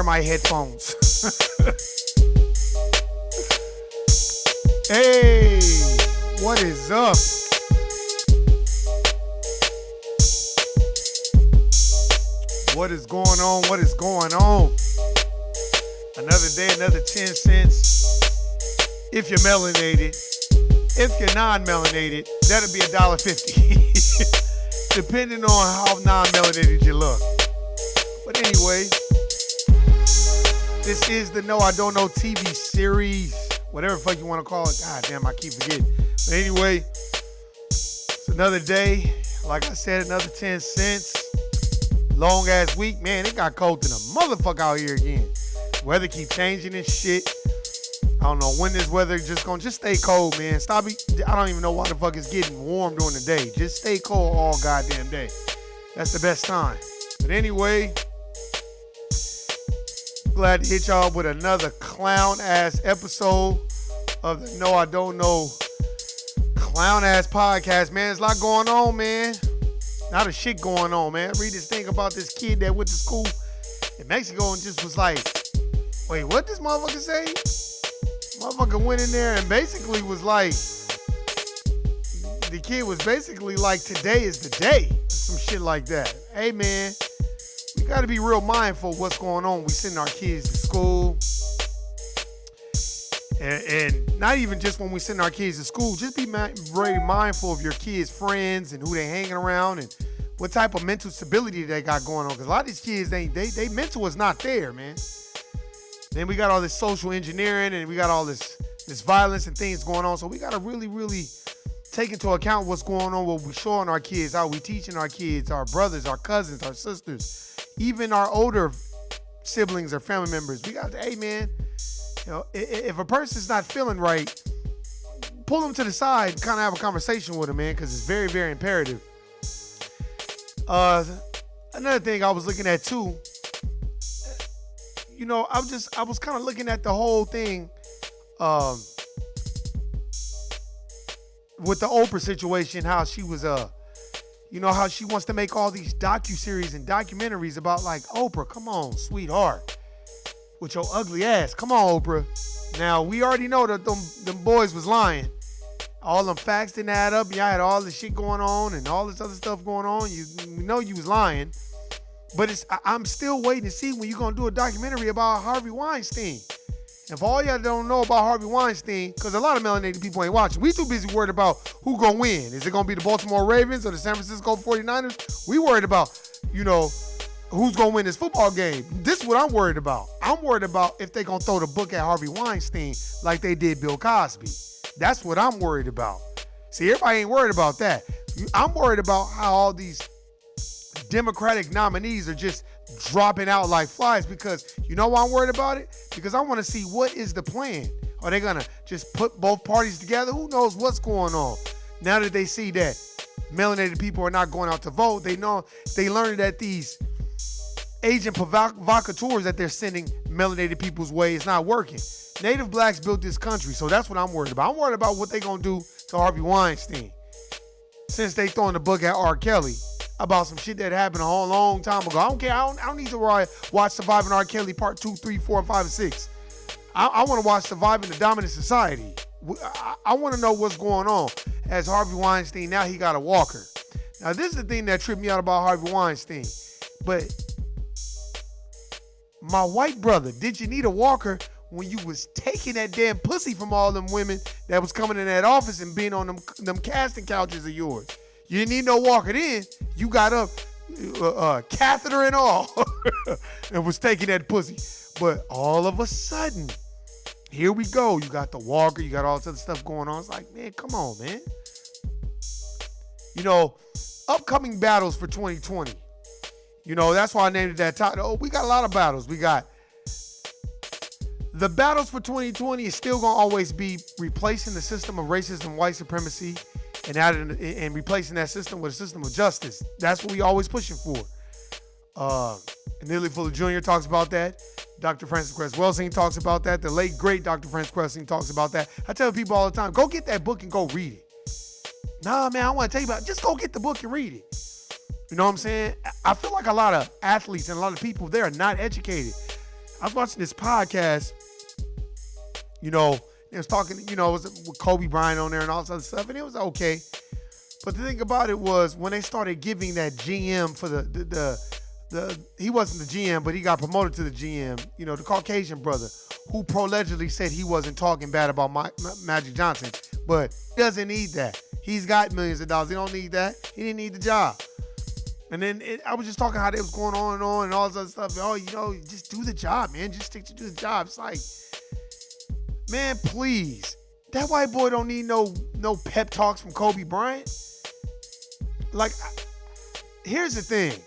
near my headphones. Hey, what is up? What is going on? What is going on? Another day, another 10 cents. If you're melanated. If you're non-melanated, that'll be $1.50. Depending on how non-melanated you look. But anyway, this is the No I Don't Know TV series. Whatever the fuck you want to call it. God damn, I keep forgetting. But anyway, it's another day. Like I said, another 10 cents. Long ass week. Man, it got cold than a motherfucker out here again. Weather keep changing and shit. I don't know when this weather just stay cold, man. I don't even know why the fuck it's getting warm during the day. Just stay cold all goddamn day. That's the best time. But anyway, glad to hit y'all with another clown ass episode of the No I Don't Know clown ass podcast, man. There's a lot going on, man. Not a shit going on, man. I read this thing about this kid that went to school in Mexico and just was like, wait, what this motherfucker say? Motherfucker went in there and basically was like, the kid was basically like, today is the day. Some shit like that. Hey, man, we got to be real mindful of what's going on. We send our kids to school. And not even just when we send our kids to school, just be very mindful of your kids' friends and who they hanging around and what type of mental stability they got going on. Because a lot of these kids, they mental is not there, man. Then we got all this social engineering and we got all this violence and things going on. So we got to really, really take into account what's going on, what we're showing our kids, how we teaching our kids, our brothers, our cousins, our sisters, even our older siblings or family members. We got to, hey, man, you know, if a person's not feeling right, pull them to the side and kind of have a conversation with them, man, because it's very, very imperative. Another thing I was looking at, too, you know, I was kind of looking at the whole thing with the Oprah situation, how she was, you know, how she wants to make all these docuseries and documentaries about, like, Oprah, come on, sweetheart, with your ugly ass. Come on, Oprah. Now, we already know that them boys was lying. All them facts didn't add up. Y'all had all this shit going on and all this other stuff going on. We know you was lying. But I'm still waiting to see when you're going to do a documentary about Harvey Weinstein. If all y'all don't know about Harvey Weinstein, because a lot of melanated people ain't watching, we too busy worried about who going to win. Is it going to be the Baltimore Ravens or the San Francisco 49ers? We worried about, you know, who's going to win this football game. This is what I'm worried about. I'm worried about if they going to throw the book at Harvey Weinstein like they did Bill Cosby. That's what I'm worried about. See, everybody ain't worried about that. I'm worried about how all these Democratic nominees are just dropping out like flies, because you know why I'm worried about it? Because I want to see what is the plan. Are they going to just put both parties together? Who knows what's going on? Now that they see that melanated people are not going out to vote, they learned that these agent provocateurs that they're sending melanated people's way is not working. Native blacks built this country, so that's what I'm worried about. I'm worried about what they're going to do to Harvey Weinstein, since they throwing the book at R. Kelly about some shit that happened a whole long time ago. I don't care. I don't need to watch Surviving R. Kelly Part 2, 3, 4, and 5, and 6. I want to watch Surviving the Dominant Society. I want to know what's going on. As Harvey Weinstein, now he got a walker. Now, this is the thing that tripped me out about Harvey Weinstein. But my white brother, did you need a walker when you was taking that damn pussy from all them women that was coming in that office and being on them casting couches of yours? You didn't need no walker then. You got up, catheter and all, and was taking that pussy. But all of a sudden, here we go. You got the walker. You got all this other stuff going on. It's like, man, come on, man. You know, upcoming battles for 2020. You know, that's why I named it that title. Oh, we got a lot of battles. We got the battles for 2020 is still going to always be replacing the system of racism, white supremacy, and replacing that system with a system of justice. That's what we always pushing for. Nearly Fuller Jr. talks about that. Dr. Francis Cress Welsing talks about that. The late, great Dr. Francis Welsing talks about that. I tell people all the time, go get that book and go read it. Nah, man, I want to tell you about it. Just go get the book and read it. You know what I'm saying? I feel like a lot of athletes and a lot of people, they are not educated. I was watching this podcast, it was talking, it was with Kobe Bryant on there and all this other stuff, and it was okay. But the thing about it was when they started giving that GM for he wasn't the GM, but he got promoted to the GM, the Caucasian brother who allegedly said he wasn't talking bad about Magic Johnson, but he doesn't need that. He's got millions of dollars. He don't need that. He didn't need the job. And then I was just talking how they was going on and all this other stuff. Oh, just do the job, man. Just stick to do the job. It's like, man, please. That white boy don't need no pep talks from Kobe Bryant. Like, here's the thing.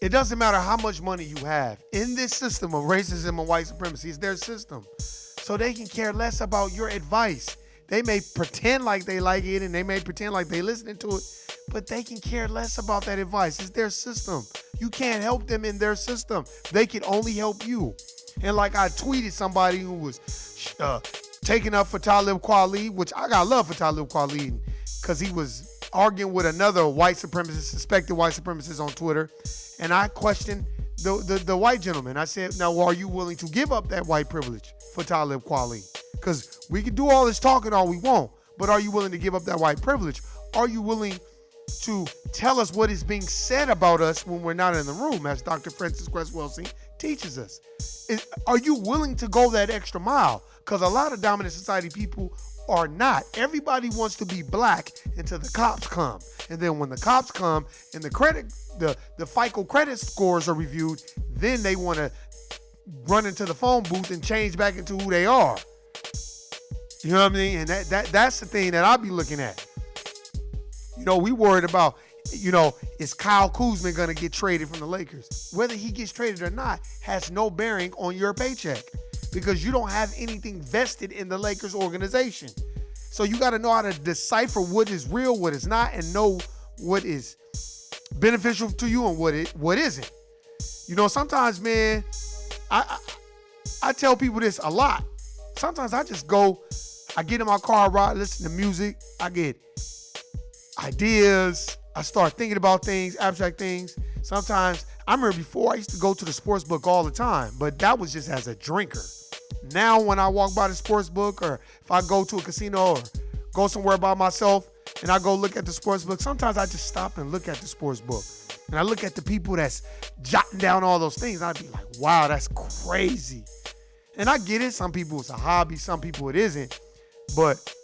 It doesn't matter how much money you have. In this system of racism and white supremacy, it's their system. So they can care less about your advice. They may pretend like they like it and they may pretend like they listening to it, but they can care less about that advice. It's their system. You can't help them in their system. They can only help you. And like I tweeted somebody who was taking up for Talib Kweli, which I got love for Talib Kweli because he was arguing with another white supremacist, suspected white supremacist on Twitter. And I questioned the white gentleman. I said, now, are you willing to give up that white privilege for Talib Kweli? Because we can do all this talking all we want, but are you willing to give up that white privilege? Are you willing to tell us what is being said about us when we're not in the room, as Dr. Frances Cress Welsing teaches us? Are you willing to go that extra mile? Because a lot of dominant society people are not. Everybody wants to be black until the cops come. And then when the cops come and the FICO credit scores are reviewed, then they want to run into the phone booth and change back into who they are. You know what I mean? And that's the thing that I'll be looking at. We worried about, is Kyle Kuzma going to get traded from the Lakers? Whether he gets traded or not has no bearing on your paycheck because you don't have anything vested in the Lakers organization. So you got to know how to decipher what is real, what is not, and know what is beneficial to you and what isn't. Sometimes, man, I tell people this a lot. Sometimes I just I get in my car, ride, listen to music. I get ideas. I start thinking about things, abstract things. Sometimes, I remember before I used to go to the sports book all the time, but that was just as a drinker. Now, when I walk by the sports book or if I go to a casino or go somewhere by myself and I go look at the sports book, sometimes I just stop and look at the sports book. And I look at the people that's jotting down all those things. And I'd be like, wow, that's crazy. And I get it. Some people it's a hobby. Some people it isn't. But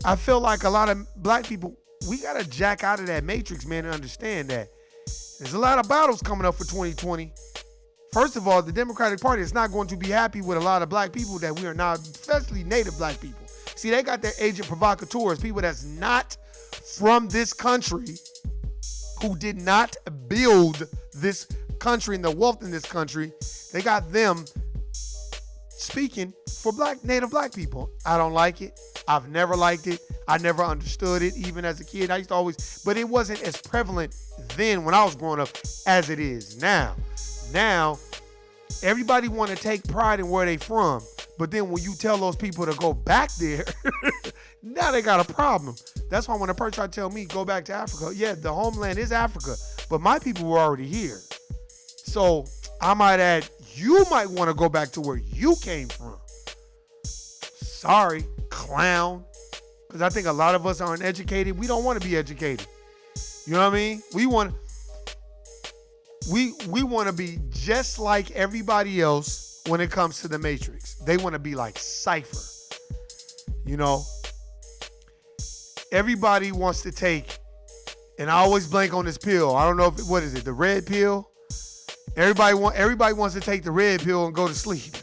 I feel like a lot of black people, we got to jack out of that matrix, man, and understand that there's a lot of battles coming up for 2020. First of all, the Democratic Party is not going to be happy with a lot of black people that we are not, especially native black people. See, they got their agent provocateurs, people that's not from this country, who did not build this country and the wealth in this country. They got them speaking for native black people. I don't like it. I've never liked it. I never understood it, even as a kid. I used to always, but it wasn't as prevalent then when I was growing up as it is now. Now, everybody want to take pride in where they from, but then when you tell those people to go back there, now they got a problem. That's why when a person try to tell me go back to Africa, yeah, the homeland is Africa, but my people were already here. So I might add, you might want to go back to where you came from. Sorry, clown. Because I think a lot of us aren't educated. We don't want to be educated. You know what I mean? We want to be just like everybody else when it comes to the Matrix. They want to be like Cypher. Everybody wants to take, and I always blank on this pill. I don't know what is it, the red pill? Everybody wants to take the red pill and go to sleep.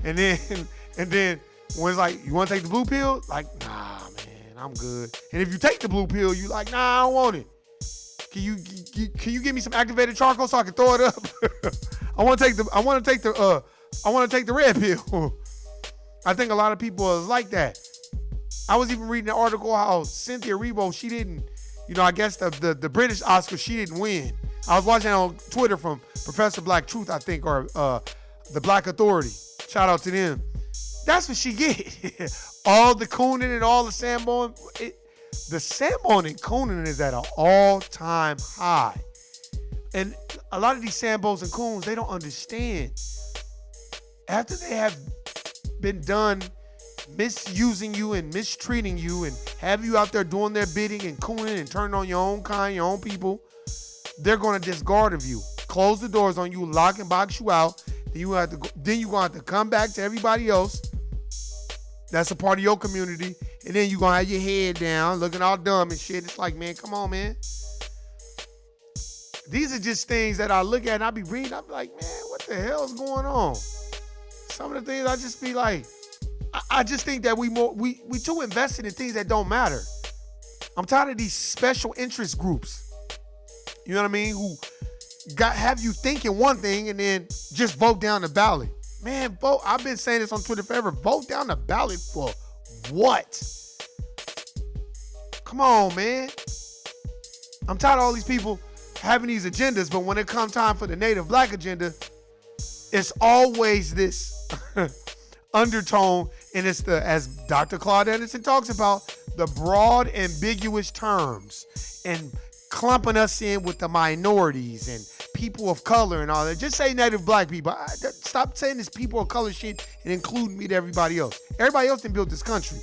and then when it's like, you want to take the blue pill? Like, nah, man, I'm good. And if you take the blue pill, you like, nah, I don't want it. Can you give me some activated charcoal so I can throw it up? I want to take the red pill. I think a lot of people are like that. I was even reading an article how Cynthia Erivo, she didn't, I guess the British Oscar, she didn't win. I was watching on Twitter from Professor Black Truth, I think, or the Black Authority. Shout out to them. That's what she get. All the cooning and all the samboing. The samboing and cooning is at an all-time high. And a lot of these Sambos and Coons, they don't understand. After they have been done misusing you and mistreating you and have you out there doing their bidding and cooning and turning on your own kind, your own people, they're going to discard of you, close the doors on you, lock and box you out. Then you're going to have to come back to everybody else that's a part of your community, and then you're going to have your head down, looking all dumb and shit. It's like, man, come on, man. These are just things that I look at and I be reading. I be like, man, what the hell is going on? Some of the things I just be like, I just think that we too invested in things that don't matter. I'm tired of these special interest groups. You know what I mean? Who have you thinking one thing and then just vote down the ballot. Man, vote. I've been saying this on Twitter forever. Vote down the ballot for what? Come on, man. I'm tired of all these people having these agendas, but when it comes time for the Native Black agenda, it's always this undertone, and it's as Dr. Claude Anderson talks about, the broad, ambiguous terms and clumping us in with the minorities and people of color and all that. Just say Native Black people. Stop saying this people of color shit and including me to everybody else. Everybody else done built this country.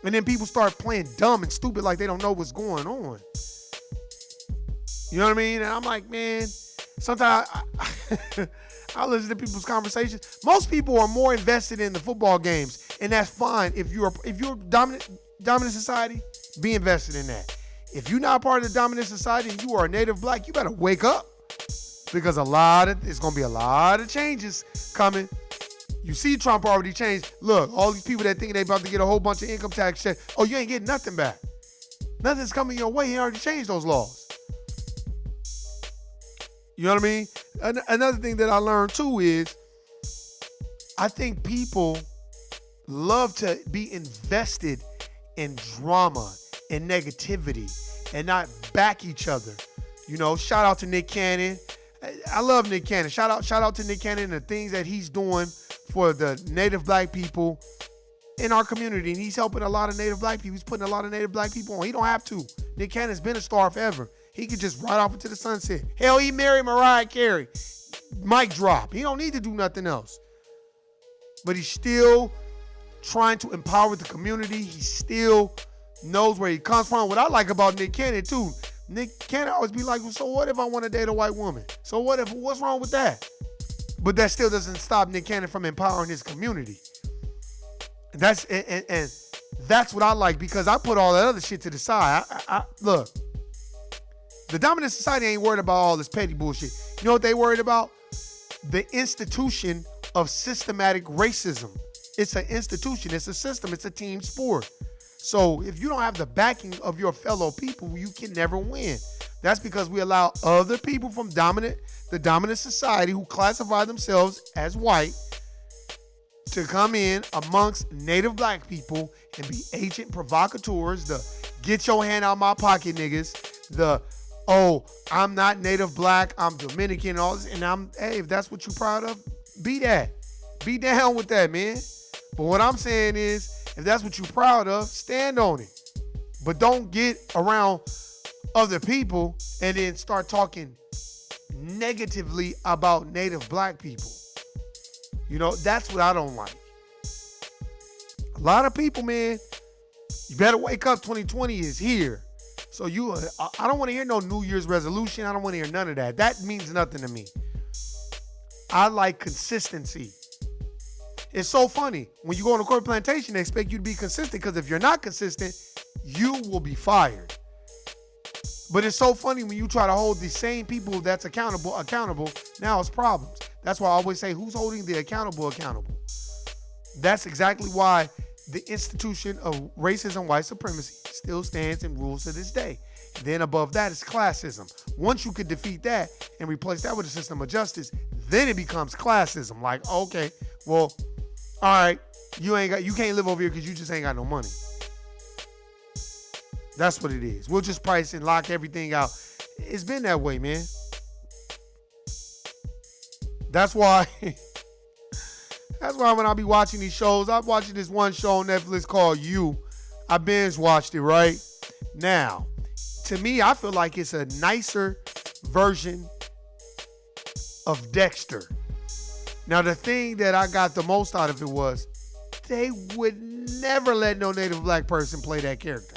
And then people start playing dumb and stupid like they don't know what's going on. You know what I mean? And I'm like, man, sometimes I listen to people's conversations. Most people are more invested in the football games, and that's fine. If you're dominant society, be invested in that. If you're not part of the dominant society and you are a Native Black, you better wake up, because it's gonna be a lot of changes coming. You see Trump already changed. Look, all these people that think they about to get a whole bunch of income tax checks. Oh, you ain't getting nothing back. Nothing's coming your way. He already changed those laws. You know what I mean? Another thing that I learned too is I think people love to be invested in drama and negativity and not back each other. You know, shout out to Nick Cannon. I love Nick Cannon. Shout out to Nick Cannon and the things that he's doing for the Native Black people in our community. And he's helping a lot of Native Black people. He's putting a lot of Native Black people on. He don't have to. Nick Cannon's been a star forever. He could just ride off into the sunset. Hell, he married Mariah Carey. Mic drop. He don't need to do nothing else. But he's still trying to empower the community. He still knows where he comes from. What I like about Nick Cannon too, Nick Cannon always be like, well, so what if I want to date a white woman? So what's wrong with that? But that still doesn't stop Nick Cannon from empowering his community. And that's what I like, because I put all that other shit to the side. Look, the dominant society ain't worried about all this petty bullshit. You know what they worried about? The institution of systematic racism. It's an institution. It's a system. It's a team sport. So if you don't have the backing of your fellow people, you can never win. That's because we allow other people from the dominant society who classify themselves as white to come in amongst Native Black people and be agent provocateurs, the get your hand out my pocket niggas, the I'm not Native Black, I'm Dominican and all this, and hey, if that's what you're proud of, be that. Be down with that, man. But what I'm saying is, if that's what you're proud of, stand on it. But don't get around other people and then start talking negatively about Native Black people. You know, that's what I don't like. A lot of people, man, you better wake up. 2020 is here. So I don't want to hear no New Year's resolution. I don't want to hear none of that. That means nothing to me. I like consistency. It's so funny. When you go on a corporate plantation, they expect you to be consistent, because if you're not consistent, you will be fired. But it's so funny when you try to hold the same people that's accountable, now it's problems. That's why I always say, who's holding the accountable? That's exactly why the institution of racism, white supremacy still stands and rules to this day. Then above that is classism. Once you could defeat that and replace that with a system of justice, then it becomes classism. Like, okay, well, all right, you can't live over here because you just ain't got no money. That's what it is. We'll just price and lock everything out. It's been that way, man. That's why when I be watching these shows, I'm watching this one show on Netflix called You. I binge watched it, right? Now, to me, I feel like it's a nicer version of Dexter. Now, the thing that I got the most out of it was they would never let no native black person play that character.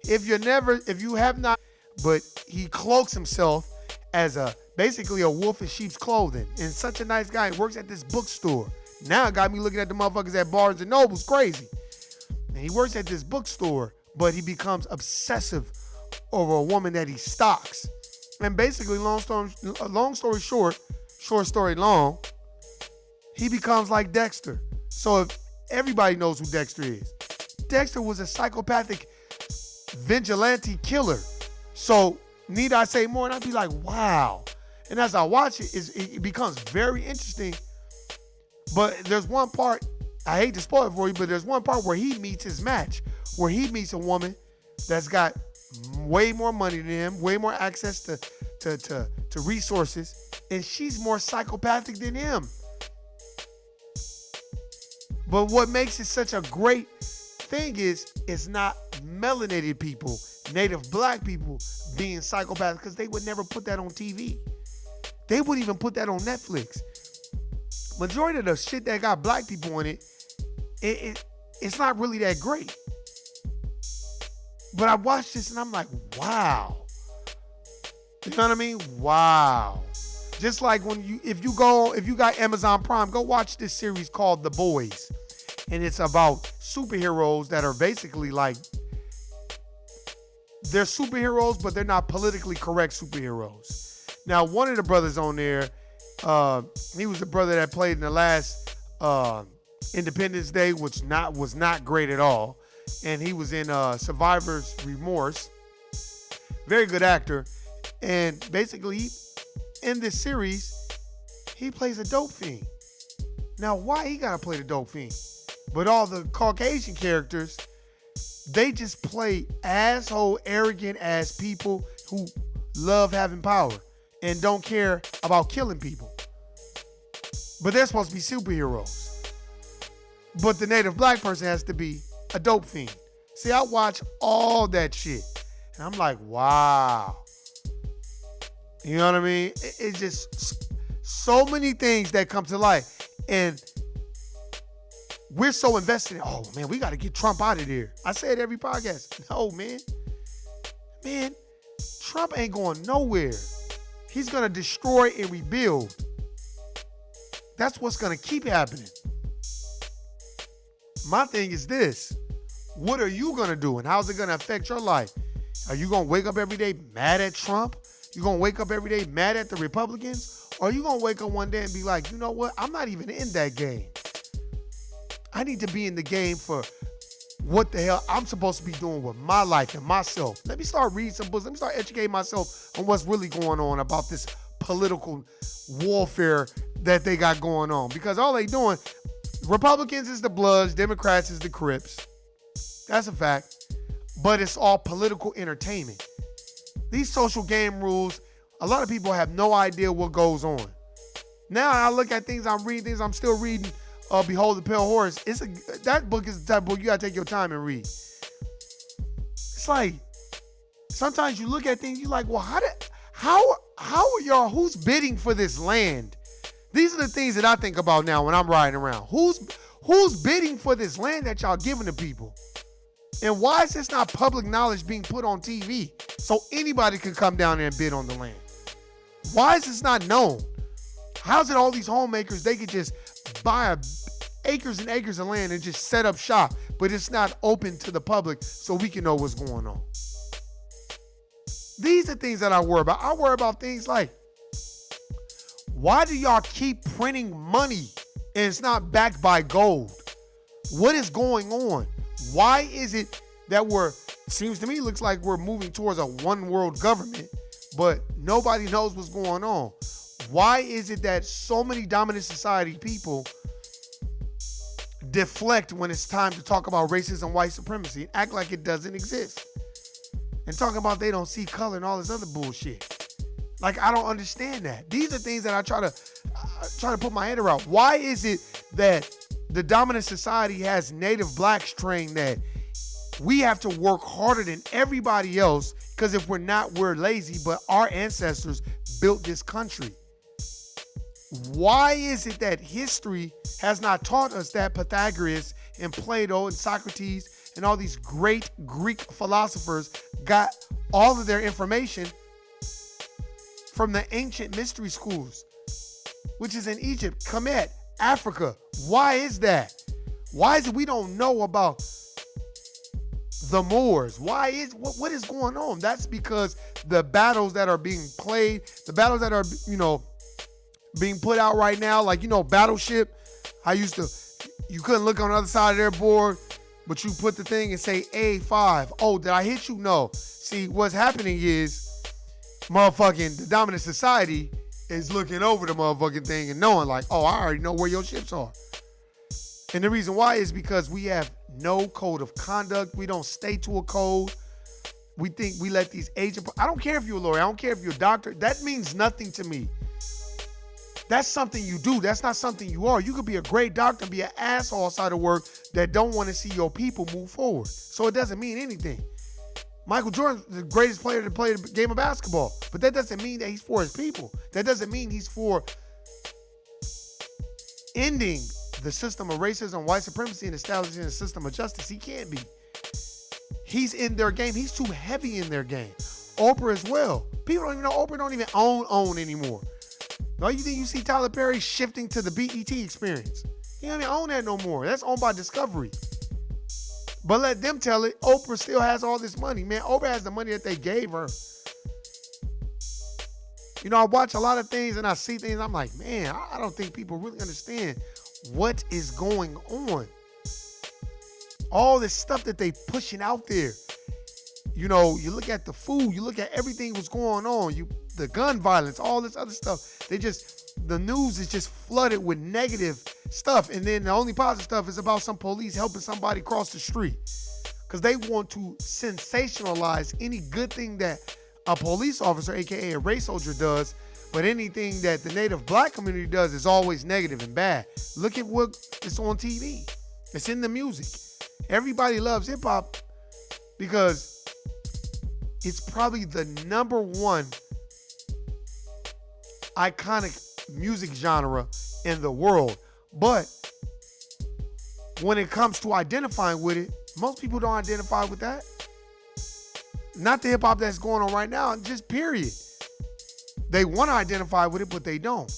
If you have not, but he cloaks himself as basically a wolf in sheep's clothing. And such a nice guy. He works at this bookstore. Now it got me looking at the motherfuckers at Barnes and Noble's crazy. And he works at this bookstore, but he becomes obsessive over a woman that he stalks. And basically, long story short, short story long, he becomes like Dexter. So if everybody knows who Dexter is, Dexter was a psychopathic vigilante killer. So need I say more? And I'd be like, wow. And as I watch it, it becomes very interesting. But there's one part, I hate to spoil it for you, but there's one part where he meets his match, where he meets a woman that's got way more money than him, way more access to resources, and she's more psychopathic than him. But what makes it such a great thing is it's not melanated people, native black people being psychopaths, because they would never put that on TV. They wouldn't even put that on Netflix. Majority of the shit that got black people in it's not really that great. But I watched this and I'm like, wow. You know what I mean? Wow. Just like if you got Amazon Prime, go watch this series called The Boys. And it's about superheroes that are basically like, they're superheroes, but they're not politically correct superheroes. Now, one of the brothers on there, he was the brother that played in the last Independence Day, which was not great at all. And he was in Survivor's Remorse. Very good actor. And basically, in this series, he plays a dope fiend. Now, why he gotta play the dope fiend? But all the Caucasian characters, they just play asshole, arrogant ass people who love having power and don't care about killing people. But they're supposed to be superheroes. But the native black person has to be a dope fiend. See, I watch all that shit. And I'm like, wow. You know what I mean? It's just so many things that come to life. And we're so invested in, oh, man, we got to get Trump out of there. I say it every podcast. No, man. Man, Trump ain't going nowhere. He's going to destroy and rebuild. That's what's going to keep happening. My thing is this. What are you going to do, and how's it going to affect your life? Are you going to wake up every day mad at Trump? You going to wake up every day mad at the Republicans? Or are you going to wake up one day and be like, you know what? I'm not even in that game. I need to be in the game for what the hell I'm supposed to be doing with my life and myself. Let me start reading some books. Let me start educating myself on what's really going on about this political warfare that they got going on. Because all they doing, Republicans is the Bloods, Democrats is the Crips. That's a fact. But it's all political entertainment. These social game rules, a lot of people have no idea what goes on. Now I look at things, I'm reading things, I'm still reading Behold the Pale Horse. That book is the type of book you gotta take your time and read. It's like, sometimes you look at things, you're like, well, how are y'all, who's bidding for this land? These are the things that I think about now when I'm riding around. Who's bidding for this land that y'all giving to people? And why is this not public knowledge being put on TV so anybody can come down there and bid on the land? Why is this not known? How's it all these homemakers, they could just buy acres and acres of land and just set up shop, but it's not open to the public so we can know what's going on? These are things that I worry about. I worry about things like, why do y'all keep printing money and it's not backed by gold? What is going on? Why is it that seems to me, looks like we're moving towards a one world government, but nobody knows what's going on? Why is it that so many dominant society people deflect when it's time to talk about racism, white supremacy, and act like it doesn't exist? And talking about they don't see color and all this other bullshit. Like, I don't understand that. These are things that I try to put my head around. Why is it that the dominant society has native blacks trained that We have to work harder than everybody else because if we're not, we're lazy. But our ancestors built this country. Why is it that history has not taught us that Pythagoras and Plato and Socrates and all these great Greek philosophers got all of their information from the ancient mystery schools, which is in Egypt, Kemet, Africa? Why is that? Why is it we don't know about the Moors? Why is what is going on? That's because the battles that are being played, the battles that are, being put out right now, like, Battleship. You couldn't look on the other side of their board, but you put the thing and say A5. Oh, did I hit you? No. See, what's happening is the dominant society is looking over the motherfucking thing and knowing like, oh, I already know where your ships are. And the reason why is because we have no code of conduct. We don't stay to a code. We think we let these agents. I don't care if you're a lawyer. I don't care if you're a doctor. That means nothing to me. That's something you do. That's not something you are. You could be a great doctor and be an asshole outside of work that don't want to see your people move forward. So it doesn't mean anything. Michael Jordan's the greatest player to play the game of basketball. But that doesn't mean that he's for his people. That doesn't mean he's for ending the system of racism, white supremacy, and establishing a system of justice. He can't be. He's in their game. He's too heavy in their game. Oprah as well. People don't even know Oprah don't even own anymore. No, you think you see Tyler Perry shifting to the BET experience? He don't even own that no more. That's owned by Discovery. But let them tell it. Oprah still has all this money. Man, Oprah has the money that they gave her. I watch a lot of things and I see things. I'm like, man, I don't think people really understand what is going on. All this stuff that they pushing out there. You look at the food, you look at everything that's going on, the gun violence, all this other stuff. The news is just flooded with negative stuff. And then the only positive stuff is about some police helping somebody cross the street. Because they want to sensationalize any good thing that a police officer, aka a race soldier, does. But anything that the native black community does is always negative and bad. Look at what is on TV. It's in the music. Everybody loves hip hop because it's probably the number one iconic music genre in the world. But when it comes to identifying with it, most people don't identify with that. Not the hip hop that's going on right now, just period. They want to identify with it, but they don't.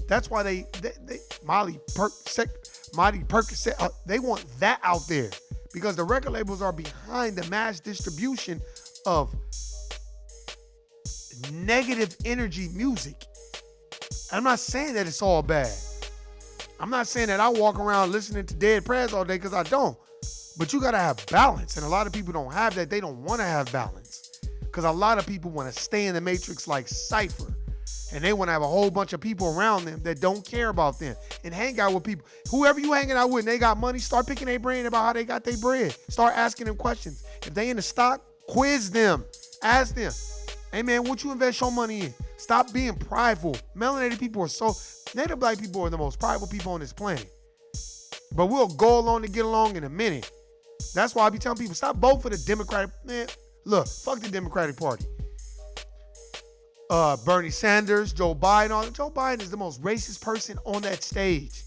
That's why they Molly Percocet, they want that out there because the record labels are behind the mass distribution of negative energy music. I'm not saying that it's all bad. I'm not saying that I walk around listening to Dead Prez all day because I don't. But you got to have balance. And a lot of people don't have that. They don't want to have balance. Because a lot of people want to stay in the matrix like Cypher. And they want to have a whole bunch of people around them that don't care about them. And hang out with people. Whoever you hanging out with and they got money, start picking their brain about how they got their bread. Start asking them questions. If they in the stock, quiz them. Ask them. Hey man, what you invest your money in? Stop being prideful. Melanated people are native black people are the most prideful people on this planet. But we'll go along to get along in a minute. That's why I be telling people, stop voting for the Democratic, man. Look, fuck the Democratic Party. Bernie Sanders, Joe Biden. Joe Biden is the most racist person on that stage.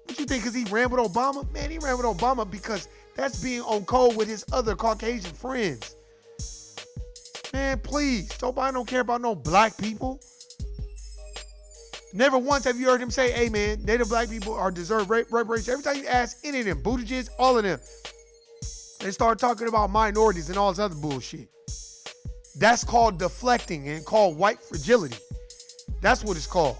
What you think, because he ran with Obama? Man, he ran with Obama because that's being on code with his other Caucasian friends. Man, please. Joe Biden don't care about no black people. Never once have you heard him say, hey, man, native black people are deserve reparations. Every time you ask any of them, Buttigieg, all of them, they start talking about minorities and all this other bullshit. That's called deflecting and called white fragility. That's what it's called.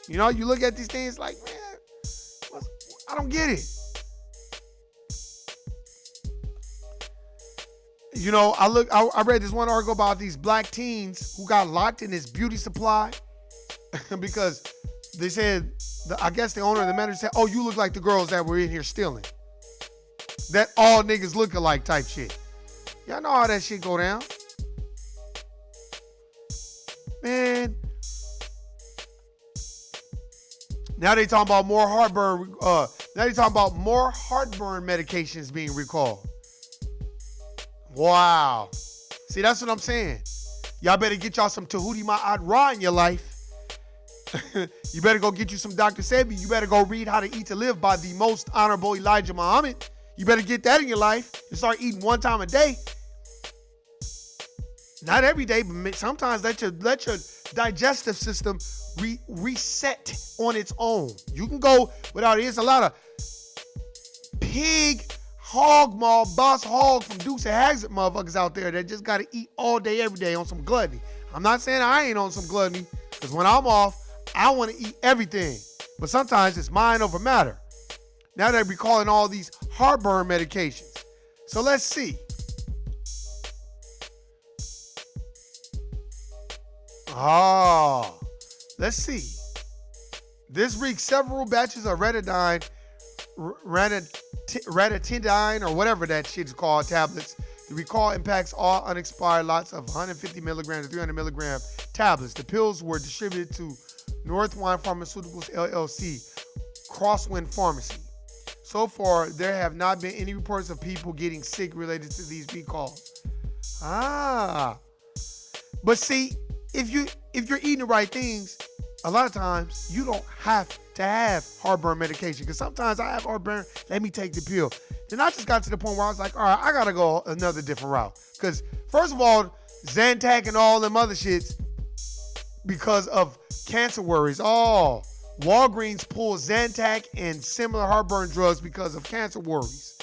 You look at these things like, man, I don't get it. I read this one article about these black teens who got locked in this beauty supply because they said, I guess the owner of the manager said, oh, you look like the girls that were in here stealing. That all niggas look alike type shit. Y'all know how that shit go down. Man. Now they talking about more heartburn Now you're talking about more heartburn medications being recalled. Wow. See, that's what I'm saying. Y'all better get y'all some Tahuti Ma'at Ra in your life. You better go get you some Dr. Sebi. You better go read How to Eat to Live by the most honorable Elijah Muhammad. You better get that in your life and start eating one time a day. Not every day, but sometimes let your digestive system reset on its own. You can go without it. There's a lot of pig, hog maw, boss hog from Dukes of Hazzard motherfuckers out there that just got to eat all day, every day on some gluttony. I'm not saying I ain't on some gluttony, because when I'm off, I want to eat everything. But sometimes it's mind over matter. Now they're recalling all these heartburn medications. So let's see. Let's see. This week, several batches of ranitidine or whatever that shit's called, tablets. The recall impacts all unexpired lots of 150 milligram to 300 milligram tablets. The pills were distributed to Northwine Pharmaceuticals LLC, Crosswind Pharmacy. So far, there have not been any reports of people getting sick related to these recalls. But see, if you're eating the right things, a lot of times you don't have to have heartburn medication. Because sometimes I have heartburn, let me take the pill. Then I just got to the point where I was like, all right, I gotta go another different route. Because first of all, Zantac and all them other shits, because of cancer worries. Walgreens pulls Zantac and similar heartburn drugs because of cancer worries.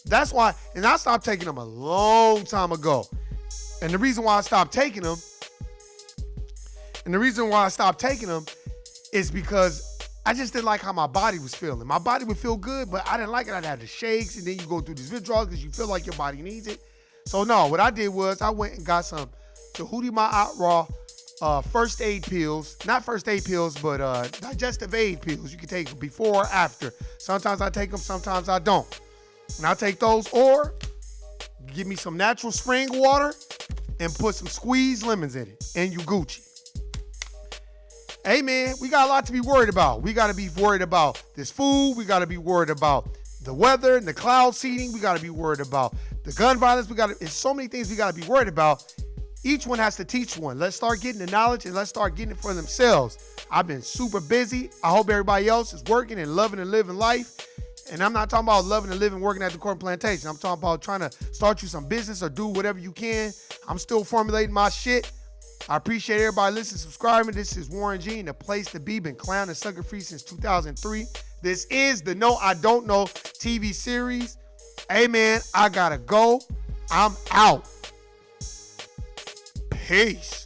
That's why, and I stopped taking them a long time ago. And the reason why I stopped taking them is because I just didn't like how my body was feeling. My body would feel good, but I didn't like it. I'd have the shakes, and then you go through these withdrawals because you feel like your body needs it. So no, what I did was I went and got some Tahuti Ma'at Ra first aid pills. Not first aid pills, but digestive aid pills. You can take before or after. Sometimes I take them, sometimes I don't. And I'll take those, or give me some natural spring water and put some squeezed lemons in it, and you Gucci. Hey man, we got a lot to be worried about. We got to be worried about this food. We got to be worried about the weather and the cloud seeding. We got to be worried about the gun violence. It's so many things we got to be worried about. Each one has to teach one. Let's start getting the knowledge and let's start getting it for themselves. I've been super busy. I hope everybody else is working and loving and living life. And I'm not talking about loving and living working at the corn plantation. I'm talking about trying to start you some business or do whatever you can. I'm still formulating my shit. I appreciate everybody listening, subscribing. This is Warren G, and the place to be. Been clown and sucker free since 2003. This is the No I Don't Know TV series. Hey man, I gotta go. I'm out. Peace.